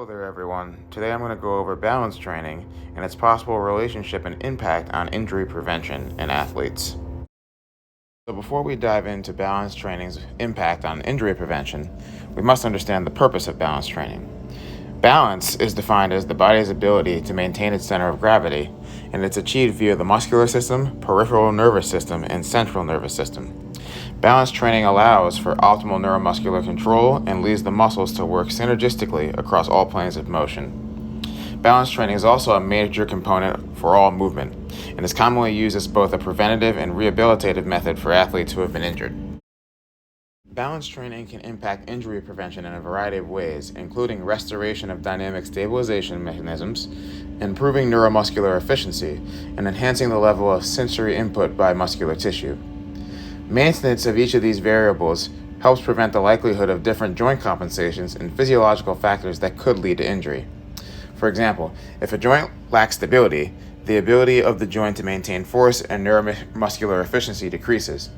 there everyone. Today I'm going to go over balance training and its possible relationship and impact on injury prevention in athletes. So before we dive into balance training's impact on injury prevention, we must understand the purpose of balance training. Balance is defined as the body's ability to maintain its center of gravity, and it's achieved via the muscular system, peripheral nervous system, and central nervous system. Balance training allows for optimal neuromuscular control and leads the muscles to work synergistically across all planes of motion. Balance training is also a major component for all movement, and is commonly used as both a preventative and rehabilitative method for athletes who have been injured. Balance training can impact injury prevention in a variety of ways, including restoration of dynamic stabilization mechanisms, improving neuromuscular efficiency, and enhancing the level of sensory input by muscular tissue. Maintenance of each of these variables helps prevent the likelihood of different joint compensations and physiological factors that could lead to injury. For example, if a joint lacks stability, the ability of the joint to maintain force and neuromuscular efficiency decreases.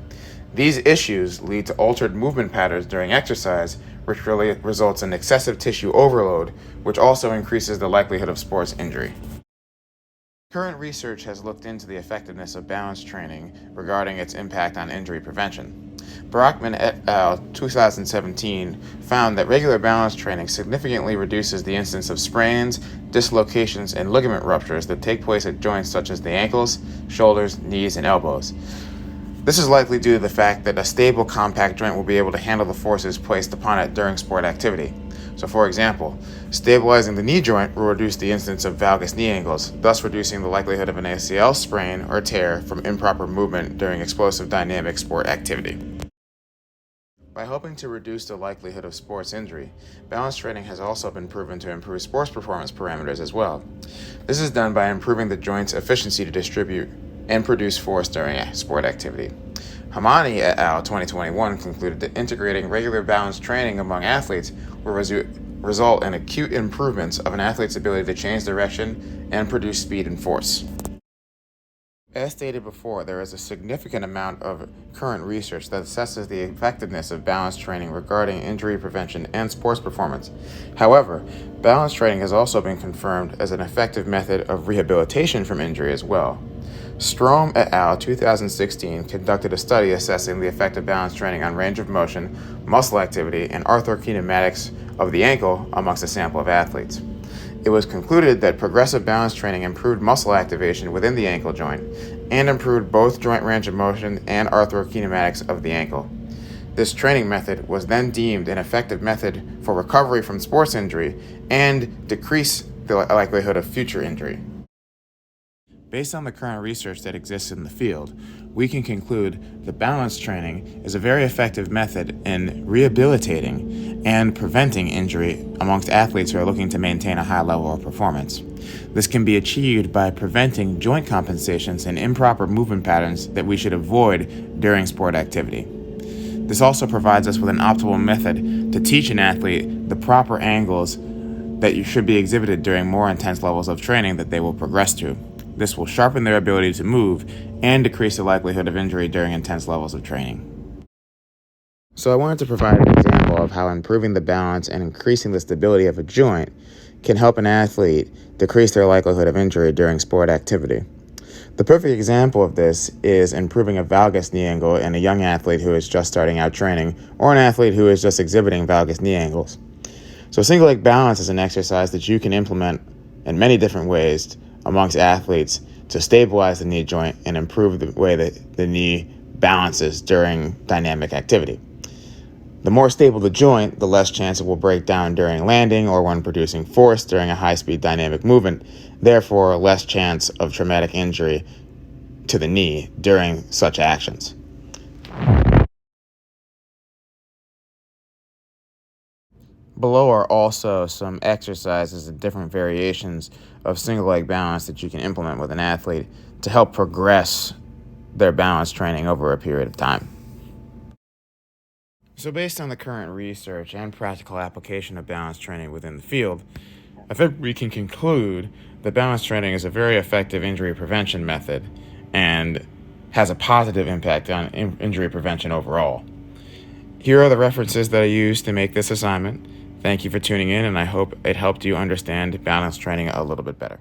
These issues lead to altered movement patterns during exercise, which really results in excessive tissue overload, which also increases the likelihood of sports injury. Current research has looked into the effectiveness of balance training regarding its impact on injury prevention. Brockman et al. 2017 found that regular balance training significantly reduces the incidence of sprains, dislocations, and ligament ruptures that take place at joints such as the ankles, shoulders, knees, and elbows. This is likely due to the fact that a stable, compact joint will be able to handle the forces placed upon it during sport activity. So, for example, stabilizing the knee joint will reduce the incidence of valgus knee angles, thus reducing the likelihood of an ACL sprain or tear from improper movement during explosive dynamic sport activity. By helping to reduce the likelihood of sports injury, balance training has also been proven to improve sports performance parameters as well. This is done by improving the joint's efficiency to distribute and produce force during a sport activity. Hamani et al. 2021 concluded that integrating regular balance training among athletes will result in acute improvements of an athlete's ability to change direction and produce speed and force. As stated before, there is a significant amount of current research that assesses the effectiveness of balance training regarding injury prevention and sports performance. However, balance training has also been confirmed as an effective method of rehabilitation from injury as well. Strom et al. 2016 conducted a study assessing the effect of balance training on range of motion, muscle activity, and arthrokinematics of the ankle amongst a sample of athletes. It was concluded that progressive balance training improved muscle activation within the ankle joint and improved both joint range of motion and arthrokinematics of the ankle. This training method was then deemed an effective method for recovery from sports injury and decrease the likelihood of future injury. Based on the current research that exists in the field, we can conclude that balance training is a very effective method in rehabilitating and preventing injury amongst athletes who are looking to maintain a high level of performance. This can be achieved by preventing joint compensations and improper movement patterns that we should avoid during sport activity. This also provides us with an optimal method to teach an athlete the proper angles that should be exhibited during more intense levels of training that they will progress to. This will sharpen their ability to move and decrease the likelihood of injury during intense levels of training. So I wanted to provide an example of how improving the balance and increasing the stability of a joint can help an athlete decrease their likelihood of injury during sport activity. The perfect example of this is improving a valgus knee angle in a young athlete who is just starting out training or an athlete who is just exhibiting valgus knee angles. So single leg balance is an exercise that you can implement in many different ways amongst athletes to stabilize the knee joint and improve the way that the knee balances during dynamic activity. The more stable the joint, the less chance it will break down during landing or when producing force during a high-speed dynamic movement, therefore less chance of traumatic injury to the knee during such actions. Below are also some exercises and different variations of single leg balance that you can implement with an athlete to help progress their balance training over a period of time. So based on the current research and practical application of balance training within the field, I think we can conclude that balance training is a very effective injury prevention method and has a positive impact on injury prevention overall. Here are the references that I used to make this assignment. Thank you for tuning in, and I hope it helped you understand balance training a little bit better.